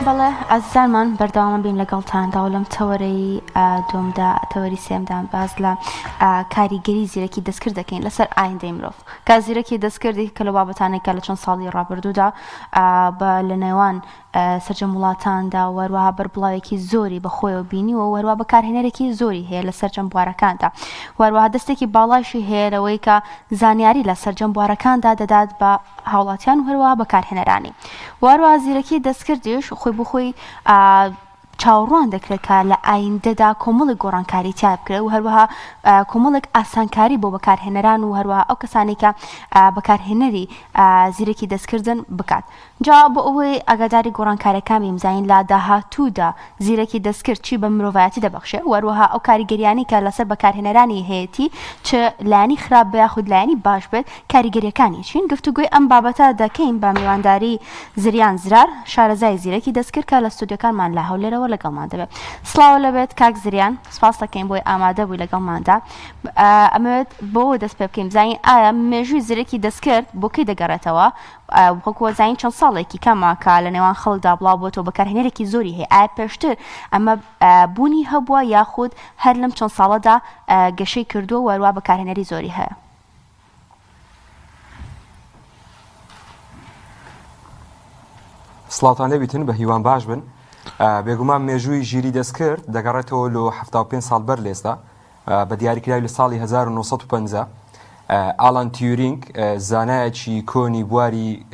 بەڵێ ئازیزانمان بەردەوامە بین لەگەڵتاندا و لەم تەوەرەی دومدا تەوەری سێمدان باز لە کاریگەری زیرەکی دەستکرد دەکەین لەسەر ئایندەی مرۆڤ کا زیرەکی دەستکردی کە لە بابەتانێکە لە چەند ساڵی ڕابردوودا بە لە نێوان سەرجەم وڵاتاندا وەروەها بەربڵاوێکی زۆری بە خۆیەوە بینی و وەروە بەکارهێنەرێکی زۆری هەیە لە سەرجەم بوارەکاندا وەروەها دەستێکی باڵایشی هەیەرەوەی کە زانیاری لە سەرجەم بوارەکاندا دەدات بە هاوڵاتیان و هەروەها بەکارهێنەرانی وەروەها زیرەکی دەستکردیش خۆی بخۆی چاوەڕوان دەکرێت کە لە ئایندەدا کۆمەڵی گۆڕانکاری تیا بکرێت و هەروەها کۆمەڵێک ئاسانکاری بۆ بەکارهێنەران و هەروەها ئەو کەسانی کە بەکارهێنەری زیرەکی دەستکردن بکات. جا بۆ ئەوەی ئاگاداری گۆڕانکاریەکان بمزانین لە داهاتوودا زیرەکی دەستکرد چی بە مرۆڤایەتی دەبەخشێت وەروەها ئەو کاریگەریانی کە لەسەر بەکارهێنەرانی هەیەی چ لایانی خراپ بە یاخود لایانی باش بێت کاریگەریەکانی چین گفتوگوی ئەم بابەتە دەکەین بە میوانداری زریان زرار شارەزای زیرەکی دەستکرد کە لە ستودیۆکانمان لە هەولێرەوە لەگەڵمان دەبێت. سڵاو لەبێت کاک زریان سپاس دەکەین بۆی ئامادە بووی لەگەڵماندا ئەمەوێت بۆ دەست پێ بکەین بزانین ئایا مێژووی زیرەکی دەستکرد بۆ کەی دەگەڕێتەوە وەکووە زانین چەند ساڵێکی کەماکە لە نێوان خەڵکدا بڵاو بۆتەوە بەکارهێنەرێکی زۆری هەیە ئایا پێشتر ئەمە بوونی هەبووە یاخود هەر لەم چەند ساڵەدا گەشەی کردووە وەروە بەکارهێنەری زۆری هەیە. سڵاوتان لێبیتن بە هیوان باش بن بێگومان مێژووی ژیری دەستکرد دەگەڕێتەوە لە 75 ساڵ بەر لێستا بە دیاریکراوی لە ساڵی 1950 ئالان تیورینگ زانایەکی کۆنی بواری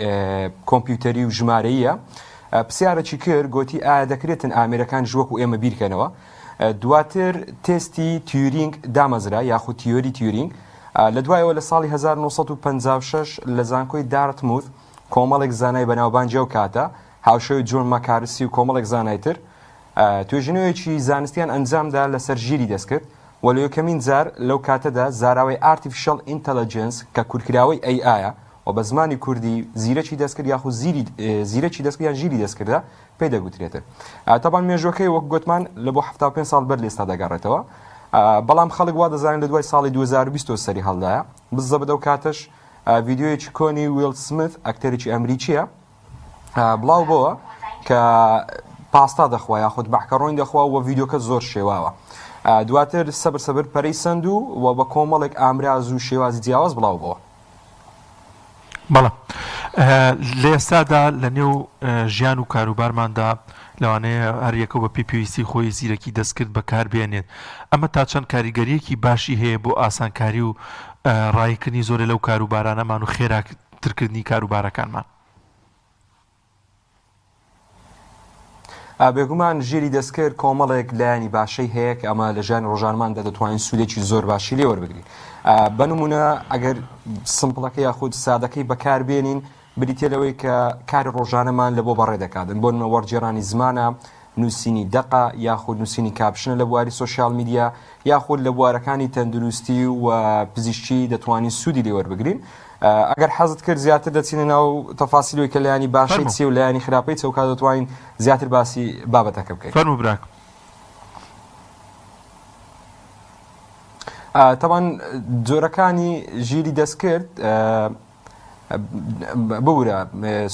کۆمپیوتەری و ژمارەیە پرسیارێکی کرد گوتی ئایا دەکرێتن ئامێرەکان ژوەک و ئێمە بیرکەنەوە دواتر تێستی تیورینگ دامەزرا یاخود تیۆری تیورینگ لە دوایەوە لە ساڵی 1956 لە زانکۆی دارتموث کۆمەڵێک زانای بەناوبانجی ئەو کاتە هاوشەوی جۆن ماکارسی و کۆمەڵێک زانایتر توێژینەوەیەکی زانستیان ئەنجامدا لەسەر ژیری دەستکرد و لە یەکەمین جار لەو کاتەدا زاراوەی ئارتیفیشەڵ ئینتەلەجەنس کە کورتکراوەی ئەیایە و بە زمانی کوردی زیرەکی دەستکرد یاخود زیرەکی دەستکرد یان ژیری دەستکردە پێی دەگوترێتن. تەبان مێژوەکەی وەک گوتمان لە بۆ 75 ساڵ بەر لێستا دەگەڕێتەوە بەڵام خەڵک وا دەزانن لە دوای ساڵی 2020 سەری هەڵدایە بزە بەدەو کاتەش ڤیدیۆیەکی کۆنی ویل سمت ئەکتەرێکی ئەمریکیە بڵاو بۆوە کە پاستا دەخوا یاخود بەحکەڕۆین دەخوا و ڤیدیۆکە زۆر شێواوە دواتر سەبر پەرەی سند و بە کۆمەڵێک ئامراز و شێوازی جیاواز بڵاو بۆوە. بەڵام لە ئێستادا لە نێو ژیان و کاروبارماندا لەوانەیە هەریەکە بە پێویستی خۆی زیرەکی دەستکرد بەکاربێنێت ئەمە تا چەند کاریگەریەکی باشی هەیە بۆ ئاسانکاری و ڕایکردنی زۆرە لەو کاروبارانەمان و خێراترکردنی کاروبارەکانمان. بێگومان ژیری دەستکرد کۆمەڵێک لایانی باشەی هەیە کە ئەمە لە ژیانی ڕۆژانماندا دەتوانین سوودێکی زۆر باشی لێ وەربگرین. بەنمونە ئەگەر سمپڵەکە یاخود سادەکەی بەکاربێنین بریتە لەوەی کە کاری ڕۆژانەمان لە بۆ بەڕێ دەکاتن بۆ وەرجێڕانی زمانە نووسینی دەقا یاخود نووسینی کاپشنە لە بواری سۆشیال میدیا یاخود لە بوارەکانی تەندروستی و پزیشکی دەتوانین سوودی لێ وەربگرین. ئەگەر حەزت کرد زیاتر دەچینە ناو تەفاسیلەوەی کە لایانی باشی چی و لایانی خراپەی چەوکا دەتوانین زیاتر باسی بابەتەکە بکەین. فەرموو براک. تەمان جۆرەکانی ژیری دەستکرد بورە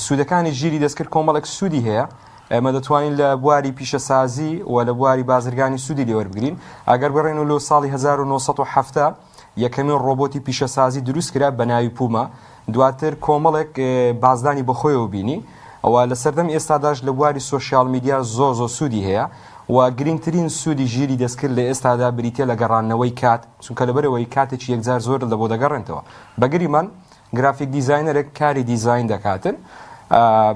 سوودەکانی ژیری دەستکرد کۆمەڵێک سوودی هەیە ئێمە دەتوانین لە بواری پیشەسازی و لە بواری بازرگانی سوودی لێ وەربگرین ئەگەر بڕێن و لە ساڵی 1970 یەکەمین ڕۆبۆتی پیشەسازی دروست کرا بە ناوی پومە دواتر کۆمەڵێک بازدانی بەخۆیەوە بینی ئەوە لە سەردەم ئێستاداش لە بواری سۆشیال میدیا زۆ سوودی هەیە و گرنگترین سوودی ژیری دەستکرد لە ئێستادا بریتە لە گەڕانەوەی کات چونکە لەبەرەوەی کاتێکی یەکجار زۆر لە بۆ دەگەڕێنەوە بەگریمان گرافیک دیزاینەرێک کاری دیزاین دەکاتن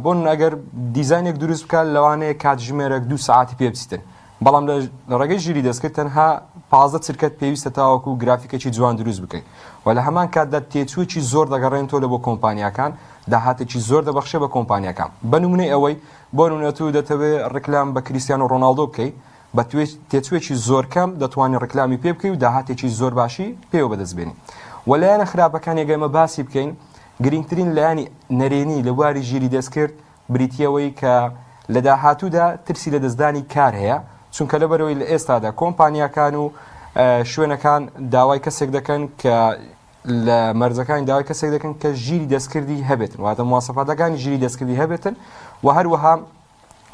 بۆن ئەگەر دیزاینێک دروست بکات لەوانەیە کاتژمێرێک 2 ساعتی پێ بچیتن بەڵام لە ڕێگەی ژیری دەستکرد تەنها 15 چرکەت پێویستە تاوەکو و گرافیکێکی جوان دروست بکەیت و لە هەمان کاتدا تێچووکی زۆر دەگەڕێنەوە لە بۆ کۆمپانیاکان داهاتێکی زۆر دەبەخشێ بە کۆمپانیاکان بە نمونەی ئەوەی بۆ نمونەتو دەتەوێت ڕکلام بە کریستیانۆ ڕۆناڵدۆ بکەیت بە تێچوێکی زۆر کەم دەتوانێت ڕکلامی پێ بکەیت و داهاتێکی زۆر باشی پێوە بەدەستبێنی و لایەنە خراپەکان ئێمە باسی بکەین گرنگترین لایانی نەرێنی لە بواری ژیری دەستکرد بریتیەوەی کە لە داهاتوودا ترسی لە دەستدانی کار هەیە چونکە لەبەرەوەی لە ئێستادا کۆمپانیاکان و شوێنەکان داوای کەسێک دەکەن کە لە مەرجەکانی داوای کەسێک دەکەن کە ژیری دەستکردی هەبێتن واتە مواسەفاتەکانی ژیری دەستکردی هەبێتن و هەروەها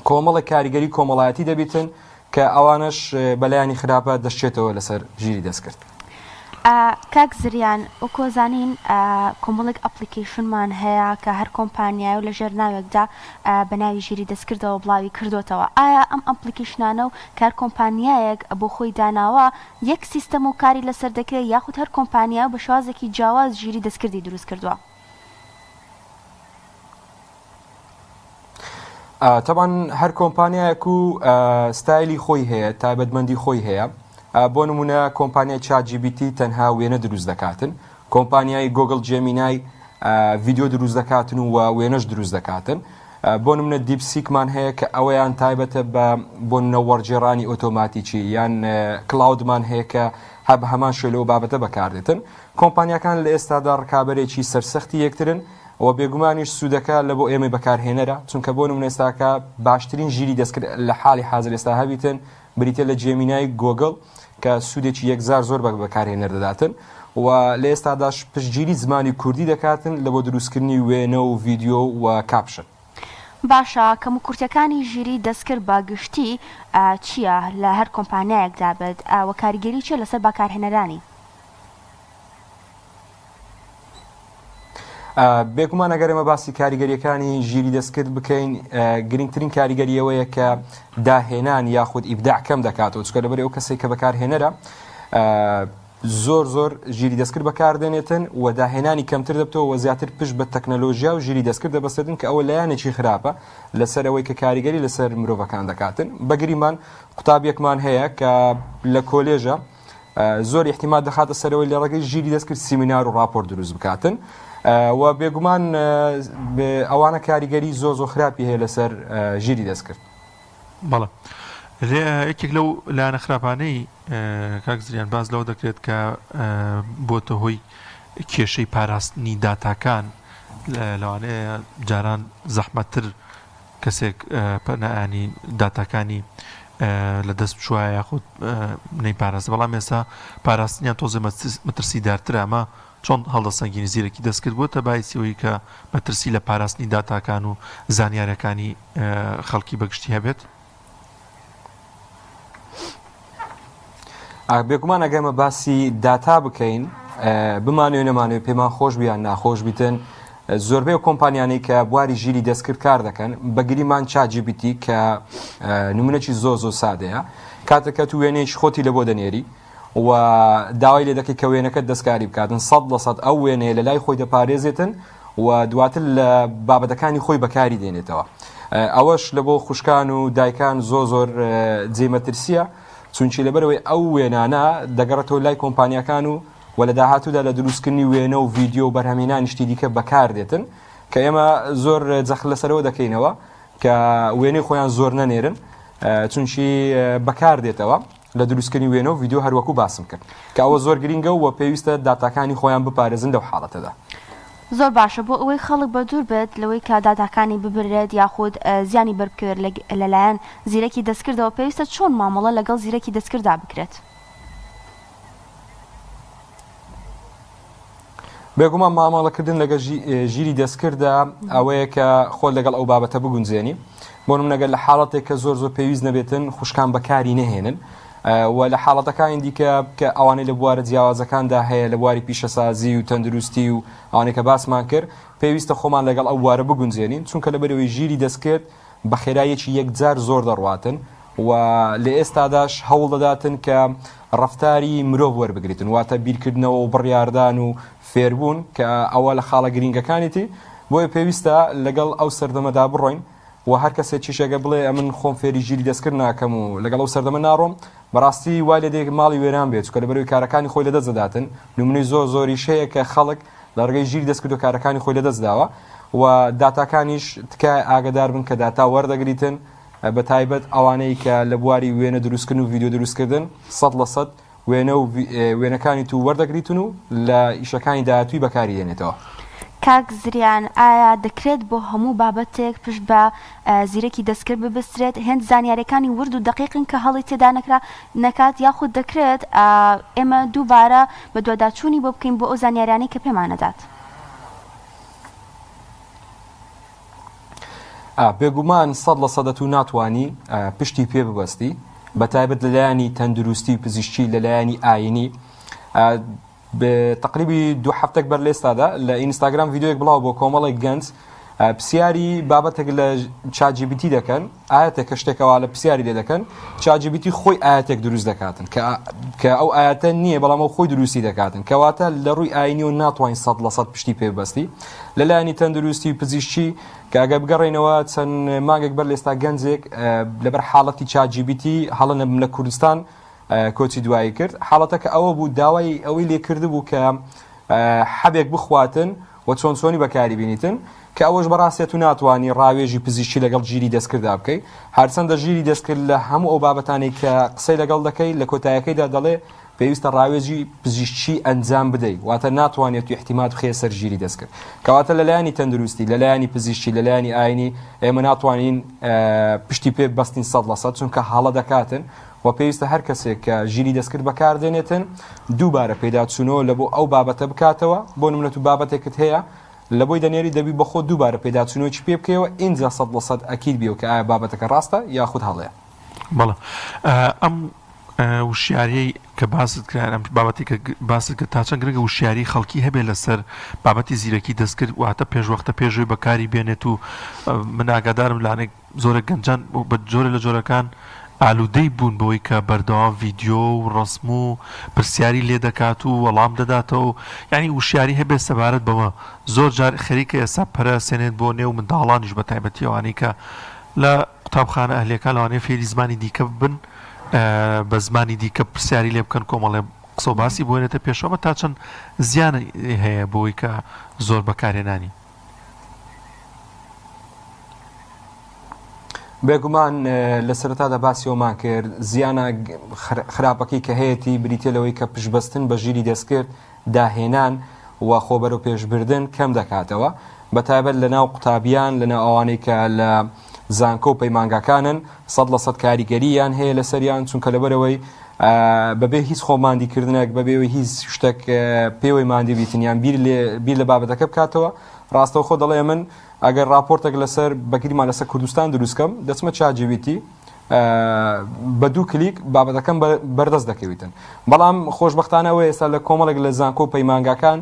کۆمەڵی کاریگەری کۆمەڵایەتی دەبێتن کە ئەوانش بەلایانی خراپە دەشتێتەوە لەسەر ژیری دەستکرد. کاک زریان وەکۆزانین کۆمەڵێک ئەپلیکیشنمان هەیە کە هەر کۆمپانیای و لە ژێر ناوێکدا بە ناوی ژیری دەستکردەوە بڵاوی کردوتەوە. ئایا ئەم ئەپلیکیشنانە و کار کۆمپانیایەک بۆ خۆی داناوە یەک سیستەم و کاری لەسەر دەکرێت یاخود هەر کۆمپانیا بە شوازێکی جیاواز ژیری دەستکردی دروست کردووە؟ طبعا هەر کۆمپانیایەک و ستایلی خۆی هەیە تایبەتمەندی خۆی هەیە. بۆ نمونە کۆمپانیای ChatGPT تەنها وێنە دروست دەکاتن، کۆمپانیای گۆگل جێمینای ڤیدیۆ دروست دەکاتن و وێنەش دروست دەکاتن. بۆ نمونە دیپسیکمان هەیە کە ئەوەیان تایبەتە بۆ نەوەڕجێڕانی ئۆتۆماتیکی یان کلااودمان هەیە کە هەمان شوێلەوە بابەتە بەکاردێتن. کۆمپانیەکان لە ئێستادا ڕکابەرێکی سەرسەختی یەکترن و بێگومانیش سوودەکە لە بۆ ئێمە بەکارهێنەرە، چونکە بۆ نمونە ئێستاکە باشترین ژیری دەستکرد لە حاڵی حاضر ئێستا هەبیتن بریتە لە جێمینای گۆگل کە سوودێکی یەکزار زۆر بەکارهێنەر دەداتن و لە ئێستاداش پشتگیری زمانی کوردی دەکاتن لە بۆ دروستکردنی وێنە و ڤیدیۆ و کاپشن. باشە کەم و کورتەکانی ژیری دەستکرد باگشتی چییە لە هەر کۆمپانیایەکدا بێت و کاریگەری چیە لەسەر بەکارهێنەرانی؟ بێگومان ئەگەر ئێمە باسی کاریگەریەکانی ژیری دەستکرد بکەین گرنگترین کاریگەریەوەیە کە داهێنان یاخود ئیبداع کەم دەکاتەوە، چکە لەبەر ئەو کەسێک کە بەکارهێنەرە زۆر ژیری دەستکرد بەکاردێنێتن و داهێنانی کەمتر دەبتەوە و زیاتر پشت بە تەکنەلۆژیا و ژیری دەستکرد دەبەستێتن کە ئەوە لایەنێکی خراپە لەسەر ئەوەی کە کاریگەری لەسەر مرۆڤەکان دەکاتن. بەگریمان قوتابیەکمان هەیە کە لە کۆلێژە زۆر احتیمال دەخاتە سەرەوەی لە ڕێگەی ژیری دەستکرد سیمینار و راپۆرت دروست بکاتن و بێگومان ئەوانە کاریگەری زۆر خراپی هەیە لەسەر ژیری دەستکرد. بەڵێ یەکێک لەو لایەنە خراپانەی کاک زریان باز لەوە دەکرێت کە بۆتە هۆی کێشەی پاراستنی داتاکان لەوانەیە جاران زەحمەتتر کەسێک پەنایانی داتاکانی لە دەست بچووە یاخود نەیپاراست. بەڵام ئێستا پاراستنیان تۆزە مەترسیدارترە، ئەمە چۆن هەڵدەسەنگینی زیرەکی دەستکرد بۆتە باعثیەوەی کە مەترسی لە پاراستنی داتاکان و زانیاریەکانی خەڵکی بەگشتی هەبێت؟ بێگومان ئەگەمە باسی داتا بکەین بمانوێ نەمانوێ پێمان خۆش بیان ناخۆش بیتن زۆربەی کۆمپانیانەی کە بواری ژیری دەستکرد کار دەکەن بەگریمان ChatGPT کە نمونەی زۆر سادەیە کاتەکە تو وێنەیەکی خۆتی لە بۆ دەنێری و داوای لێ دەکەی کە وێنەکەت دەستکاری بکاتن 100% ئەو وێنەیە لە لای خۆی دەپارێزێتن و دواتر لە بابەتەکانی خۆی بەکاری دێنێتەوە. ئەوەش لە بۆ خوشکان و دایکان زۆر جێمەترسیە، چونکی لەبەرەوەی ئەو وێنانە دەگەڕێتەوە لای کۆمپانیەکان و لە داهاتوودا لە دروستکردنی وێنە و ڤیدیۆ و بەرهەمهێنانی شتی دیکە بەکاردێتن کە ئێمە زۆر جەخت لەسەرەوە دەکەینەوە کە وێنەی خۆیان زۆر نەنێرن چونکی بەکاردێتەوە لە دروستکردنی وێنە و ڤیدیۆ هەروەکو باسم کرد کە ئەوە زۆر گرینگە و پێویستە داتاکانی خۆیان بپارێزن لەو حاڵەتەدا. زۆر باشە بۆ ئەوەی خەڵک بە دوور بێت لەوەی کە داتاکانی ببرێت یاخود زیانی بەرکرد لەلایەن زیرەکی دەستکردەوە پێویستە چۆن مامەڵە لەگەڵ زیرەکی دەستکردا بکرێت؟ بێگومان مامەڵەکردن لەگەڵ ژیری دەستکردە ئەوەیە کە خۆت لەگەڵ ئەو بابەتە بگونجێنی بۆ نمونەگەر لە حاڵەتێک کە زۆر پێویست نەبێتن خوشکان بەکاری نەهێنن و لە حاڵەتەکانی دیکە کە ئەوانەی لە بوارە جیاوازەکاندا هەیە لە بواری پیشەسازی و تەندروستی و ئەوانەی کە باسمان کرد پێویستە خۆمان لەگەڵ ئەو بوارە بگونجێنین چونکە لەبەرەوەی ژیری دەستکرد بە خێراییەکی یەکجار زۆر دەڕواتن و لە ئێستاداش هەوڵ دەداتن کە ڕەفتاری مرۆڤ وەربگریتن واتە بیرکردنەوە و بڕیاردان و فێربوون کە ئەوە لە خاڵە گرینگەکانیتی بۆیە پێویستە لەگەڵ ئەو سەردەمەدا بڕۆین و هەر کەسێک چیشەگە بڵێ ئەمن خۆم فێری ژیری دەستکرد ناکەم و لەگەڵ ئەو سەردەمە ناڕۆم بەڕاستی وای لێ دێک ماڵی وێران بێت چکە لەبەرەوەی کارەکانی خۆی لەدەست دەداتن نمونەی زۆریش هەیە کە خەڵک لە ڕێگەی ژیری دەستکرد و کارەکانی خۆی لەدەست داوە و داتاکانیش تکای ئاگدار بن کە داتا وەردەگریتن بە تایبەت ئەوانەی کە لە بواری وێنە دروستکردن و ڤیدیۆ دروستکردن 100% وێنە و وێنەکانی تو وەردەگریتن و لە ئیشەکانی داهاتووی بەکاری دێنێتەوە. کاک زریان ئایا دەکرێت بۆ هەموو بابەتێک پشت بە زیرەکی دەستکرد ببسترێت هێند زانیاریەکانی ورد و دقیقن کە هەڵی تێدا نەکات یاخود دەکرێت ئێمە دووبارە بە دوواداچوونی بۆ بکەین بۆ ئەو زانیاریانی کە پێمانەدات؟ بێگومان 100% ناتوانی پشتی پێ ببەستی بە تایبەت لەلایەنی تەندروستی و پزیشکی لەلایەنی ئاینی. تقریبی 2 هەفتێک بەر لێستادا لە ئینستاگرام ڤیدیۆیەک بڵاو بۆ کۆمەڵێک گەنج پرسیاری بابەتێک لە ChatGPT دەکەن، ئاەتێک شتێکەوە لە پرسیاری لێ دەکەن، ChatGPT خۆی ئاەتێک دروست دەکاتن کە ئەو ئاەتە نییە بەڵام ئەو خۆی دروستی دەکاتن، کەواتە لە ڕووی ئاینی و ناتوانین 100% پشتی پێبەستی. لەلایەنی تەندروستی و پزیشکی کە ئەگە بگەڕێنەوە چەند مانگێک بەر لێستا گەنجێک لەبەر حاڵەتی ChatGPT هەڵە لە کوردستان کۆچی دوایی کرد، حاڵەتەکە ئەوە بوو داوای ئەوەی لێکرد بوو کە حەبێک بخواتن و چۆنی بەکاری بینیتن کە ئەوەش بەڕاستێت و ناتوانانی ڕاوێژی پزیشکی لەگەڵ ژیری دەستکردا بکەیت، هەرچەندە ژیری دەستکرد لە هەموو ئەو بابەتانەی کە قسەی لەگەڵ دەکەی لە کۆتاییەکەیدا دەڵێ پێویستە ڕاوێژی پزیشکی ئەنجام بدەیت، واتە ناتوانێت و احتیمال بخێ سەر ژیری دەستکرد. کەواتە لەلایەنی تەندروستی، لەلایەنی پزیشکی، لەلایەنی ئاینی ئێمە ناتوانین پشتی پێ بەستین 100% چونکە هەڵە دەکاتن و پێویستە هەر کەسێک کە ژیری دەستکرد بەکاردێنێتن دووبارە پێداچوونەوە لە بۆ ئەو بابەتە بکاتەوە، بۆ نمونەت و بابەتێکت هەیە لە بۆی دەنێری دەبی بەخۆ دووبارە پێداچوونەوەی پێ بکەوە ئینجا 100% ئەکید بیەوە کە ئایا بابەتەکە ڕاستە یاخود هەڵەیە. بەڵێ ئەم وشیاری کە باست کرد ئەم بابەتی کە باست کە تا چەند گرنگە وشیاری خەڵکی هەبێت لەسەر بابەتی زیرەکی دەستکرد واتە پێشوەختە پێشوی بەکاری بێنێت و من ئاگادارم لانێک زۆرە گەنجان بە جۆرە لە جۆرەکان ئالوودەی بوون بەوەی کە بەردەوام ڤیدیۆ و ڕسم و پرسیاری لێ دەکات و وەڵام دەداتەوە، یعنی وشیاری هەبێت سەبارەت بەوە. زۆر جار خەریکە ئێستا پەرە سێنێت بۆ نێو منداڵانیش بە تایبەتیەوانی کە لە قوتابخانە ئەهلیەکان لەوانەیە فێری زمانی دیکە ببن بە زمانی دیکە پرسیاری لێ بکەن کۆمەڵێ قسە و باسی بۆنێتە پێشەوە تا چەند زیان هەیە بۆی کە زۆر بەکارهێنانی. بێگومان لە سەرەتادا باسی ئەومان کرد زیانە خراپەکەی کە هەیەی بریتێلەوەی کە پشبەستن بە ژیری دەستکرد داهێنان و خۆبەر و پێشبردن کەم دەکاتەوە، بەتایبەت لە ناو قوتابیان لە ناو ئەوانەی کە لە زانکۆ و پەیمانگاکانن 100% کاریگەرییان هەیە لە سەریان، چونکە لەبەرەوەی بەبێ هیچ خۆماندیکردنێک بەبێەوەی هیچ شتێک پێوەی مادی بیتنیان بیر لە بابەتەکە بکاتەوە. ڕاستەوە خۆ دەڵێ من ئەگەر راپۆرتێک لەسەر بەگریمان لەسەر کوردستان دروستکەم دەچمە ChatGPT بە 2 کلیک بابەتەکەم بەردەست دەکەویتن. بەڵام خۆشبەختانەوە ئێستا لە کۆمەڵێک لە زانکۆ و پەیمانگاکان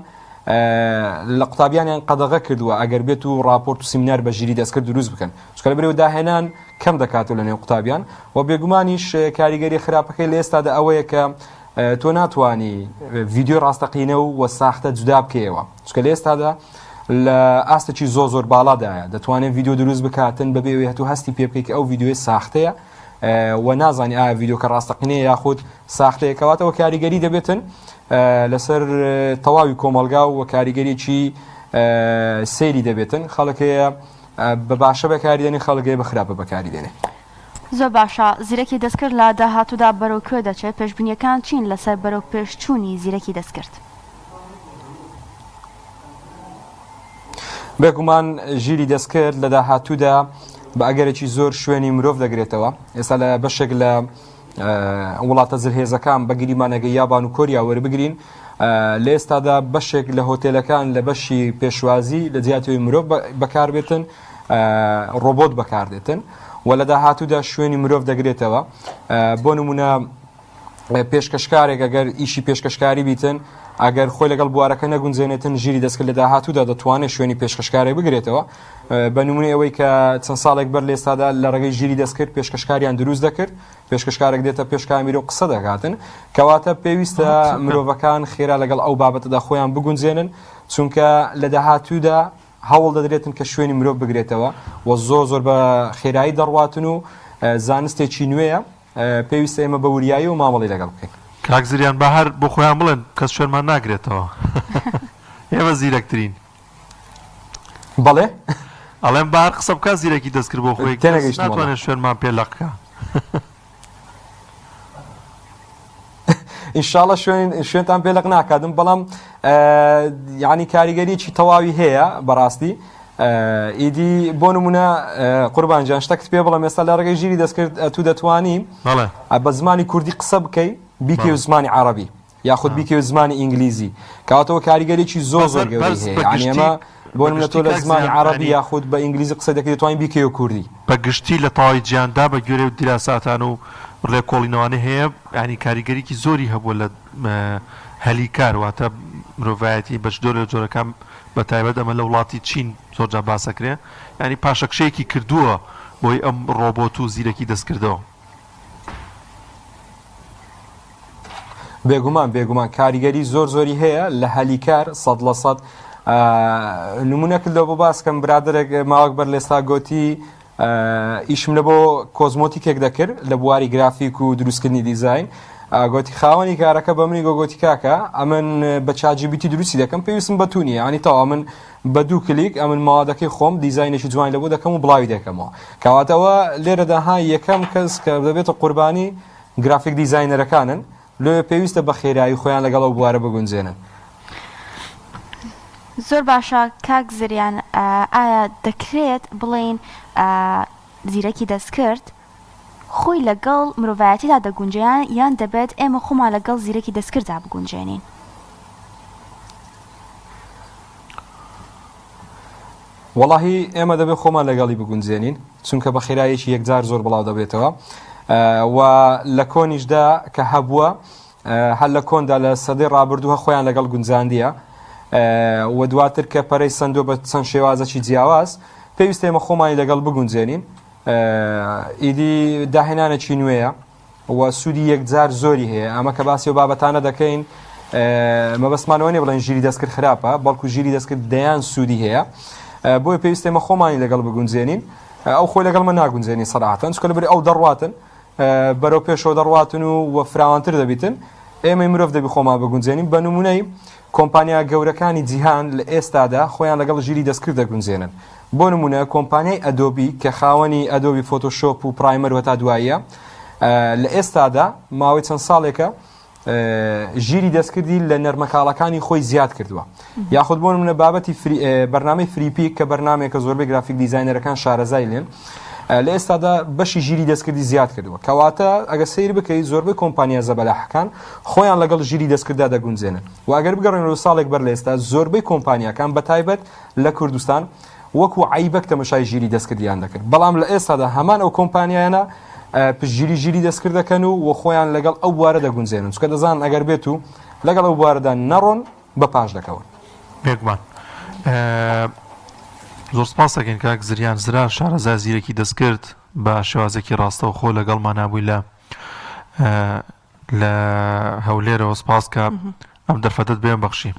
لە قوتابیانیان قەدەغە کردووە ئەگەر بێت و راپۆرت و سیمینار بە ژیری دەستکرد دروست بکەن، چونکە لەبەرەوە داهێنان کەم دەکاتەوە لە نێو قوتابیان و بێگومانیش کاریگەری خراپەکەی لە ئێستادا ئەوەیە کە تۆ ناتوانی ڤیدیۆ ڕاستەقینە و ساختە جودا بکەیەوە، چونکە لە ئێستادا لە ئاستێکی زۆر باڵادایە دەتوانێت ڤیدیۆ دروست بکاتن بەبێ هەتوو هەستی پێ بکەیت کە ئەو ڤیدیۆی ساختەیە و نازانی ئایا ڤیدیۆکە ڕاستەقینەیە یاخود ساختەیەکەواتەوە کاریگەری دەبێتن لەسەر تەواوی کۆمەلگا و کاریگەریی سەیری دەبێتن، خەڵکەیە بە باشە بەکاریدێنێ خەڵگەی بە خراپە بەکاریدێنێ. زۆر باشە. زیرەکی دەستکرد لە داهاتوودا بەرەو کوێ دەچێت؟ پێشبینیەکان چین لەسەر بەرەو پێشچوونی زیرەکی دەستکرد؟ بێگومان ژیری دەستکرد لە داهاتوودا بە ئەگەرێکی زۆر شوێنی مرۆڤ دەگرێتەوە. ئێستا لە بەشێک لە وڵاتە زرهێزەکان بەگریمانەگە یابان و کۆریا وەربگرین، لە ئێستادا بەشێک لە هۆتێلەکان لە بەشی پێشوازی لە جیاتەوەی مرۆڤ بەکاربێتن، ڕۆبۆت بەکاردێتن و لە داهاتوودا شوێنی مرۆڤ دەگرێتەوە. بۆ نمونە پێشکەشکارێک ئەگەر ئیشی پێشکەشکاری بیتن ئەگەر خۆی لەگەڵ بوارەکە نەگونجێنێتن ژیری دەستکرد لە داهاتوودا دەتوانێت شوێنی پێشکەشکارێک بگرێتەوە. بە نمونە ئەوەی کە چەند ساڵێک بەر لە ئێستادا لە ڕێگەی ژیری دەستکرد پێشکەشکاریان دروست دەکرد، پێشکەشکارێک دێتە پێش کامیرە و قسە دەکاتن، کەواتە پێویستە مرۆڤەکان خێرا لەگەڵ ئەو بابەتەدا خۆیان بگونجێنن، چونکە لە داهاتوودا هەوڵ دەدرێتن کە شوێنی مرۆڤ بگرێتەوە و زۆر بە خێرایی دەڕواتن و زانستێکی نوێیە پێویستە ئێمە بە وریایی و مامەڵی لەگەڵ بکەین. کاک زریان بە هەر بۆ خۆیان بڵێن کەس شوێنمان ناگرێتەوە. ئێمە زیرەکترین. بەڵێ ئەڵێم بە هەر قسە بکە زیرەکی دەستکرد بۆ خۆی ناتوانێت شوێنمان پێ لەقکە. ئینشاڵە شوێنتان پێ لەق ناکاتم، بەڵام یعنی کاریگەریی تەواوی هەیە بەڕاستی. ئیدی بۆ نمونە قوربان جان شتێکت پێ بڵێم ئێستا لە ڕێگەی ژیری دەستکرد تو دەتوانی بە زمانی کوردی قسە بکەی بیکەی و زمانی عەرەبی یاخود بیکەوێت زمانی ئینگلیزی کەواتەوە کاریگەرێکی زۆر زۆر گەورەی هەیە یعنی ئەمە بۆ منە تۆ لە زمانی عەرەبی یاخود بە ئینگلیزی قسە دەکەی دەتوانین بیکەوێت کوردی بەگشتی لە تەواوی جیهاندا بە گوێرە و دیراساتان و ڕێکۆڵینەوانە هەیە ینی کاریگەریکی زۆری هەبووە لە هەلیکار واتە مرۆڤایەتی بە جۆرە جۆرەکان بە تایبەت ئەمە لە وڵاتی چین زۆرجا باسەکرێ ینی پاشەکشەیەکی کردووە بۆی ئەم ڕۆبۆت و زیرەکی دەستکردەوە. بێگومان کاریگەری زۆر زۆری هەیە لە هەلیکار 100% نمونەکردەوە بۆ باسکەم برادێک ماوەک بەر لێستا گوتی ئیشم لە بۆ کۆزمۆتیکێک دەکرد لە بواری گرافیک و دروستکردنی دیزاین گوتی خاوەنی کارەکە بە منی گۆتی کاکە ئەمن بە چاجیبیتی دروستی دەکەم پێویستم بەتونی ینی تاوا من بە دوو کلیک ئەمن ماوەدەکەی خۆم دیزاینێکی جوان لەبوو دەکەم و بڵاوی دەکەمەوە کەواتەوە لێرەداها یەکەم کەس کە دەبێتە قوربانی گرافیک دیزاینەرەکانن لێ پێویستە بە خێرایی خۆیان لەگەڵ ئەو بوارە بگونجێنن. زۆر باشە کاک زریان ئایا دەکرێت بڵێن زیرەکی دەستکرد خۆی لەگەڵ مرۆڤایەتیدا دەگونجیان یان دەبێت ئێمە خۆمان لەگەڵ زیرەکی دەستکرددا بگونجێنین؟ وەڵاهی ئێمە دەبێت خۆمان لەگەڵی بگونجێنین چونکە بە خێراییەکی یەکجار زۆر بڵاو دەبێتەوە و لە کۆنیشدا کە هەبووە هەر لە کۆندا لە سەدەی ڕابردووە خۆیان لەگەڵ گونجاندیە و دواتر کە پەرەی سندۆ بە چەند شێوازەکی جیاواز پێویستە ئێمە خۆمانی لەگەڵ بگونجێنین. ئیدی داهێنانێکی نوێیە و سوودی یەکجار زۆری هەیە ئەمە کە باسی و بابەتانە دەکەین مەبەستمانەوە نیە بڵێن ژیری دەستکرد خراپە بەڵکو ژیری دەستکرد دەیان سوودی هەیە بۆی پێویستە ئێمە خۆمانی لەگەڵ بگونجێنین ئەو خۆی لەگەڵمە ناگونجێنی سەراحەتەن چکە لەبەر ئەو دەڕواتن بەرەو پێشەوە دەڕواتن و فراوانتر دەبیتن ئێمە مرۆڤ دەبی خۆمان بگونجێنین بە نمونەی کۆمپانیا گەورەکانی جیهان لە ئێستادا خۆیان لەگەڵ ژیری دەستکرد دەگونجێنن بۆ نمونە کۆمپانیای ئەدۆبی کە خاوەنی ئەدۆبی فۆتۆشۆپ و پرایمەر و تا دواییە لە ئێستادا ماوەی چەند ساڵێکە ژیری دەستکردی لە نەرمەکاڵەکانی خۆی زیاد کردووە یاخود بۆ نمونە بابەتی بەرنامەی فریپیک کە بەرنامێکە زۆربەی گرافیک دیزاینەرەکان شارەزای لێن لە ئێستادا بەشی ژیری دەستکردی زیاد کردووە کەواتە ئەگە سیر بکەیت زۆربەی کۆمپانیا زەبەلاحەکان خۆیان لەگەڵ ژیری دەستکرددا دەگونجێنن و ئەگەر بگەڕێنەوە ساڵێک بەر لە ئێستا زۆربەی کۆمپانیاکان بەتایبەت لە کوردستان وەکو عیبەک تەمەشای ژیری دەستکردیان دەکرد بەڵام لە ئێستادا هەمان ئەو کۆمپانیانە پشتگیری دەستکرد دەکەن و خۆیان لەگەڵ ئەو بوارە دەگونجێنن چکە دەزان ئەگەر بێت و لەگەڵ ئەو بوارەدا نەڕۆن بە پاش دەکەون. بێگومان زۆر سپاس دەکەین کاک زریان زرا شارەزای زیرەکی دەستکرد بە شێوازێکی ڕاستە و خۆ لەگەڵمان نابووی لە هەولێرەوە سپاس کە ئەم دەرفەتت بێن بەخشی.